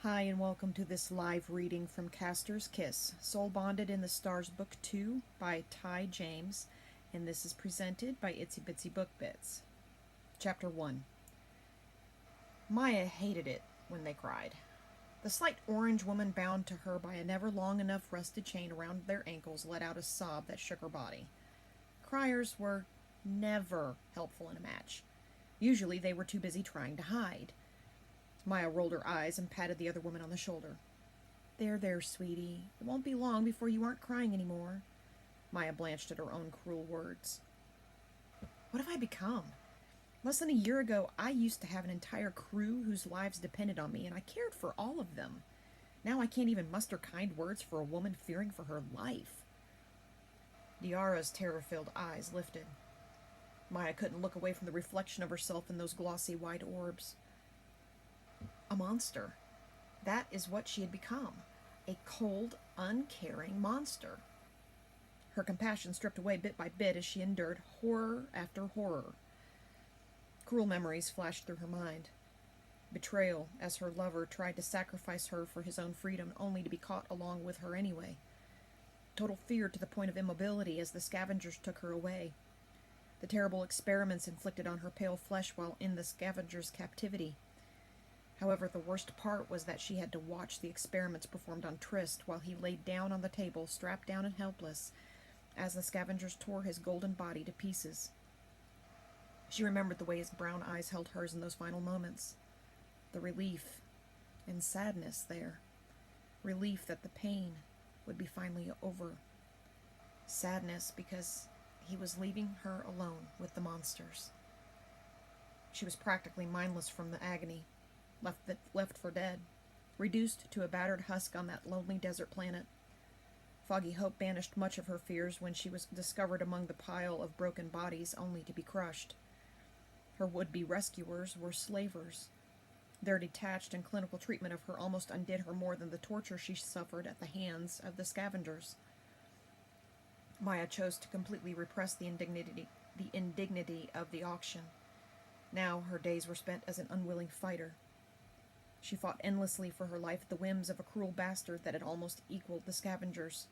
Hi, and welcome to this live reading from Castor's Kiss, Soul Bonded in the Stars, Book 2 by Ty James, and this is presented by Itsy Bitsy Book Bits. Chapter 1. Maya hated it when they cried. The slight orange woman bound to her by a never long enough rusted chain around their ankles let out a sob that shook her body. Criers were never helpful in a match. Usually they were too busy trying to hide. Maya rolled her eyes and patted the other woman on the shoulder. There, sweetie. It won't be long before you aren't crying anymore. Maya blanched at her own cruel words. What have I become? Less than a year ago, I used to have an entire crew whose lives depended on me, and I cared for all of them. Now I can't even muster kind words for a woman fearing for her life. Diara's terror-filled eyes lifted. Maya couldn't look away from the reflection of herself in those glossy white orbs. A monster. That is what she had become. A cold, uncaring monster. Her compassion stripped away bit by bit as she endured horror after horror. Cruel memories flashed through her mind. Betrayal, as her lover tried to sacrifice her for his own freedom, only to be caught along with her anyway. Total fear to the point of immobility as the scavengers took her away. The terrible experiments inflicted on her pale flesh while in the scavengers' captivity. However, the worst part was that she had to watch the experiments performed on Trist while he laid down on the table, strapped down and helpless, as the scavengers tore his golden body to pieces. She remembered the way his brown eyes held hers in those final moments. The relief and sadness there. Relief that the pain would be finally over. Sadness because he was leaving her alone with the monsters. She was practically mindless from the agony. Left for dead, reduced to a battered husk on that lonely desert planet. Foggy hope banished much of her fears when she was discovered among the pile of broken bodies only to be crushed. Her would-be rescuers were slavers. Their detached and clinical treatment of her almost undid her more than the torture she suffered at the hands of the scavengers. Maya chose to completely repress the indignity of the auction. Now her days were spent as an unwilling fighter. She fought endlessly for her life at the whims of a cruel bastard that had almost equaled the scavengers.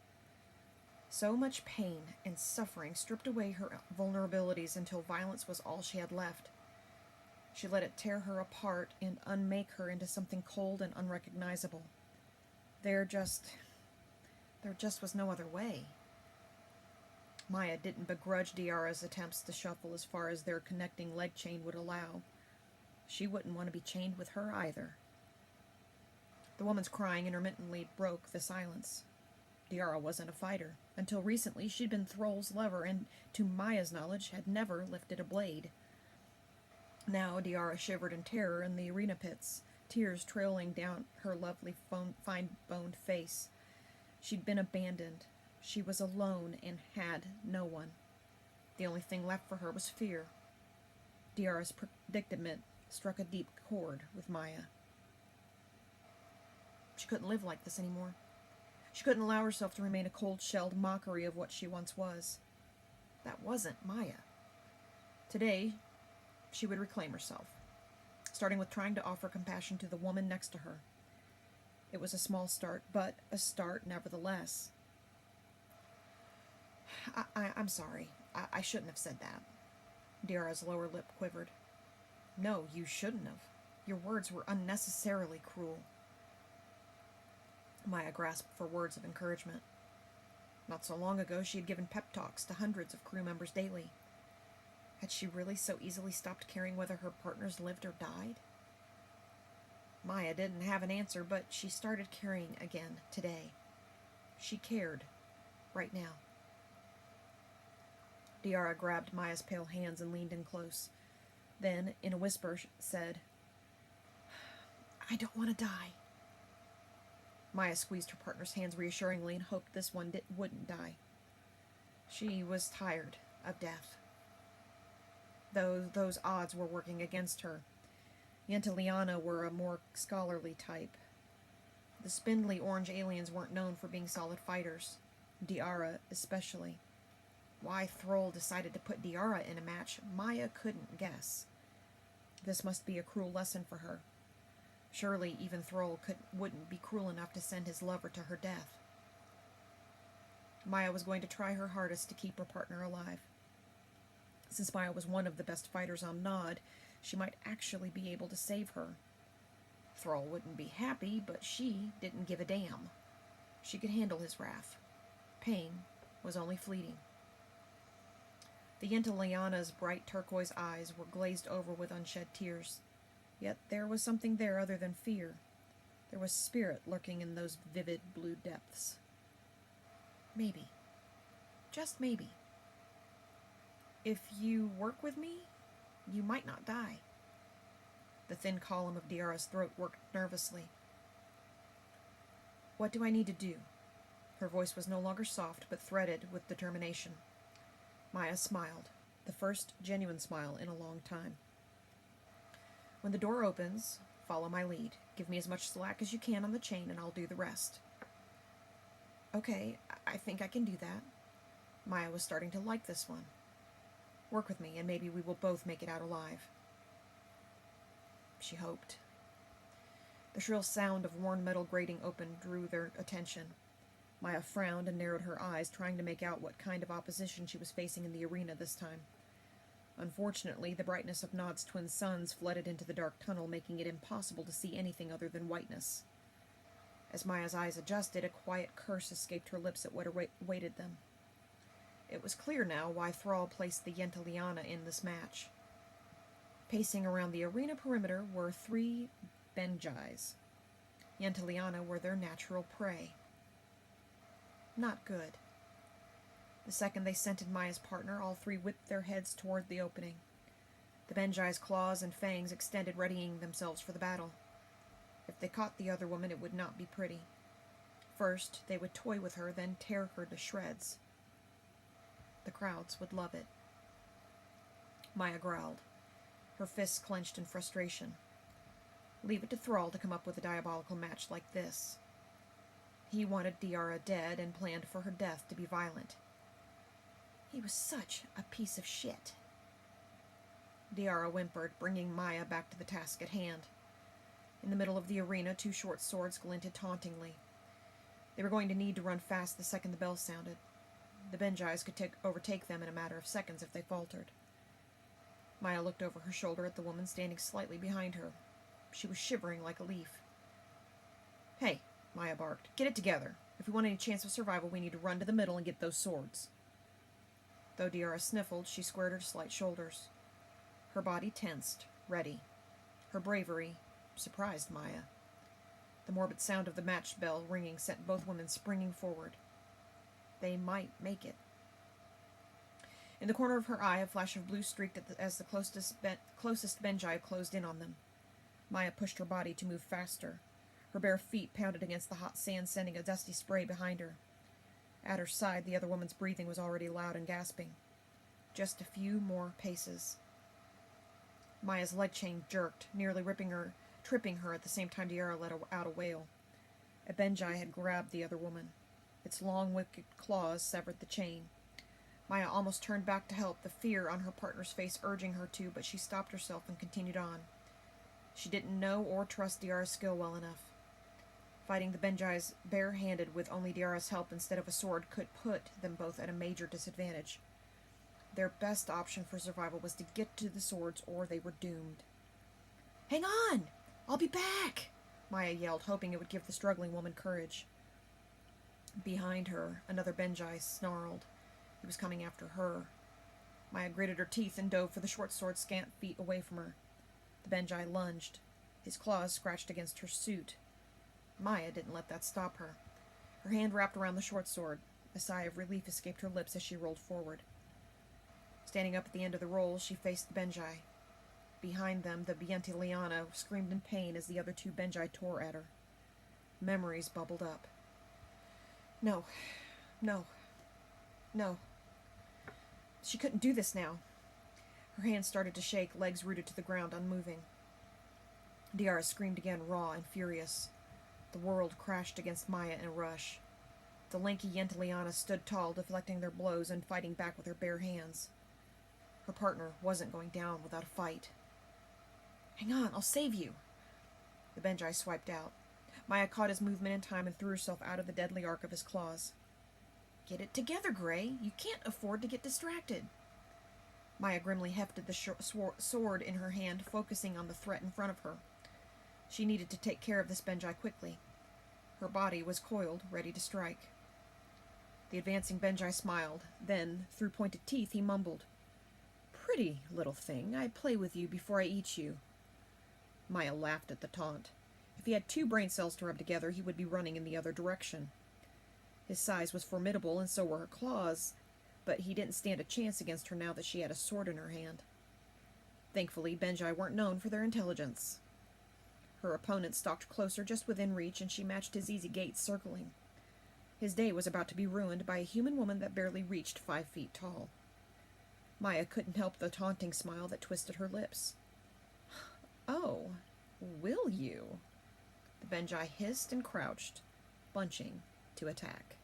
So much pain and suffering stripped away her vulnerabilities until violence was all she had left. She let it tear her apart and unmake her into something cold and unrecognizable. There just was no other way. Maya didn't begrudge Diara's attempts to shuffle as far as their connecting leg chain would allow. She wouldn't want to be chained with her either. The woman's crying intermittently broke the silence. Diara wasn't a fighter. Until recently, she'd been Thrall's lover and, to Maya's knowledge, had never lifted a blade. Now Diara shivered in terror in the arena pits, tears trailing down her lovely fine-boned face. She'd been abandoned. She was alone and had no one. The only thing left for her was fear. Diara's predicament struck a deep chord with Maya. She couldn't live like this anymore. She couldn't allow herself to remain a cold-shelled mockery of what she once was. That wasn't Maya. Today, she would reclaim herself, starting with trying to offer compassion to the woman next to her. It was a small start, but a start nevertheless. I'm sorry. I shouldn't have said that. Diara's lower lip quivered. No, you shouldn't have. Your words were unnecessarily cruel. Maya grasped for words of encouragement. Not so long ago, she had given pep talks to hundreds of crew members daily. Had she really so easily stopped caring whether her partners lived or died? Maya didn't have an answer, but she started caring again today. She cared, right now. Diara grabbed Maya's pale hands and leaned in close. Then, in a whisper, said, I don't want to die. Maya squeezed her partner's hands reassuringly and hoped this one wouldn't die. She was tired of death. Those odds were working against her. Yenteliana were a more scholarly type. The spindly orange aliens weren't known for being solid fighters. Diara especially. Why Thrall decided to put Diara in a match, Maya couldn't guess. This must be a cruel lesson for her. Surely even Thrall wouldn't be cruel enough to send his lover to her death. Maya was going to try her hardest to keep her partner alive. Since Maya was one of the best fighters on Nod, she might actually be able to save her. Thrall wouldn't be happy, but she didn't give a damn. She could handle his wrath. Pain was only fleeting. The Yenta Liana's bright turquoise eyes were glazed over with unshed tears. Yet there was something there other than fear. There was spirit lurking in those vivid blue depths. Maybe. Just maybe. If you work with me, you might not die. The thin column of Diara's throat worked nervously. What do I need to do? Her voice was no longer soft, but threaded with determination. Maya smiled, the first genuine smile in a long time. When the door opens, follow my lead. Give me as much slack as you can on the chain, and I'll do the rest. Okay, I think I can do that. Maya was starting to like this one. Work with me, and maybe we will both make it out alive. She hoped. The shrill sound of worn metal grating open drew their attention. Maya frowned and narrowed her eyes, trying to make out what kind of opposition she was facing in the arena this time. Unfortunately, the brightness of Nod's twin suns flooded into the dark tunnel, making it impossible to see anything other than whiteness. As Maya's eyes adjusted, a quiet curse escaped her lips at what awaited them. It was clear now why Thrall placed the Yenta Liana in this match. Pacing around the arena perimeter were 3 Benjais. Yenta Liana were their natural prey. Not good. The second they scented Maya's partner, all 3 whipped their heads toward the opening. The Benjai's claws and fangs extended, readying themselves for the battle. If they caught the other woman, it would not be pretty. First, they would toy with her, then tear her to shreds. The crowds would love it. Maya growled, her fists clenched in frustration. Leave it to Thrall to come up with a diabolical match like this. He wanted Diara dead and planned for her death to be violent. He was such a piece of shit. Diara whimpered, bringing Maya back to the task at hand. In the middle of the arena, 2 short swords glinted tauntingly. They were going to need to run fast the second the bell sounded. The Benjais could overtake them in a matter of seconds if they faltered. Maya looked over her shoulder at the woman standing slightly behind her. She was shivering like a leaf. Hey, Maya barked, get it together. If we want any chance of survival, we need to run to the middle and get those swords. Though Diara sniffled, she squared her slight shoulders. Her body tensed, ready. Her bravery surprised Maya. The morbid sound of the match bell ringing sent both women springing forward. They might make it. In the corner of her eye, a flash of blue streaked as the closest Benjai closed in on them. Maya pushed her body to move faster. Her bare feet pounded against the hot sand, sending a dusty spray behind her. At her side, the other woman's breathing was already loud and gasping. Just a few more paces. Maya's leg chain jerked, nearly tripping her at the same time Diara let out a wail. A Benjai had grabbed the other woman. Its long, wicked claws severed the chain. Maya almost turned back to help, the fear on her partner's face urging her to, but she stopped herself and continued on. She didn't know or trust Diara's skill well enough. Fighting the Benjais bare-handed with only Diara's help instead of a sword could put them both at a major disadvantage. Their best option for survival was to get to the swords, or they were doomed. "Hang on! I'll be back!" Maya yelled, hoping it would give the struggling woman courage. Behind her, another Benjai snarled. He was coming after her. Maya gritted her teeth and dove for the short sword scant feet away from her. The Benjai lunged. His claws scratched against her suit. Maya didn't let that stop her. Her hand wrapped around the short sword. A sigh of relief escaped her lips as she rolled forward. Standing up at the end of the roll, she faced the Benjai. Behind them, the Yenta Liana screamed in pain as the other 2 Benjai tore at her. Memories bubbled up. No. No. No. She couldn't do this now. Her hands started to shake, legs rooted to the ground, unmoving. Diara screamed again, raw and furious. The world crashed against Maya in a rush. The lanky Yenta Liana stood tall, deflecting their blows and fighting back with her bare hands. Her partner wasn't going down without a fight. "Hang on, I'll save you." The Benjai swiped out. Maya caught his movement in time and threw herself out of the deadly arc of his claws. Get it together, Gray. You can't afford to get distracted. Maya grimly hefted the sword in her hand, focusing on the threat in front of her. She needed to take care of this Benjai quickly. Her body was coiled, ready to strike. The advancing Benjai smiled. Then, through pointed teeth, he mumbled, "Pretty little thing. I play with you before I eat you." Maya laughed at the taunt. If he had 2 brain cells to rub together, he would be running in the other direction. His size was formidable, and so were her claws, but he didn't stand a chance against her now that she had a sword in her hand. Thankfully, Benjai weren't known for their intelligence. Her opponent stalked closer, just within reach, and she matched his easy gait, circling. His day was about to be ruined by a human woman that barely reached 5 feet tall. Maya couldn't help the taunting smile that twisted her lips. "Oh, will you?" The Benjai hissed and crouched, bunching to attack.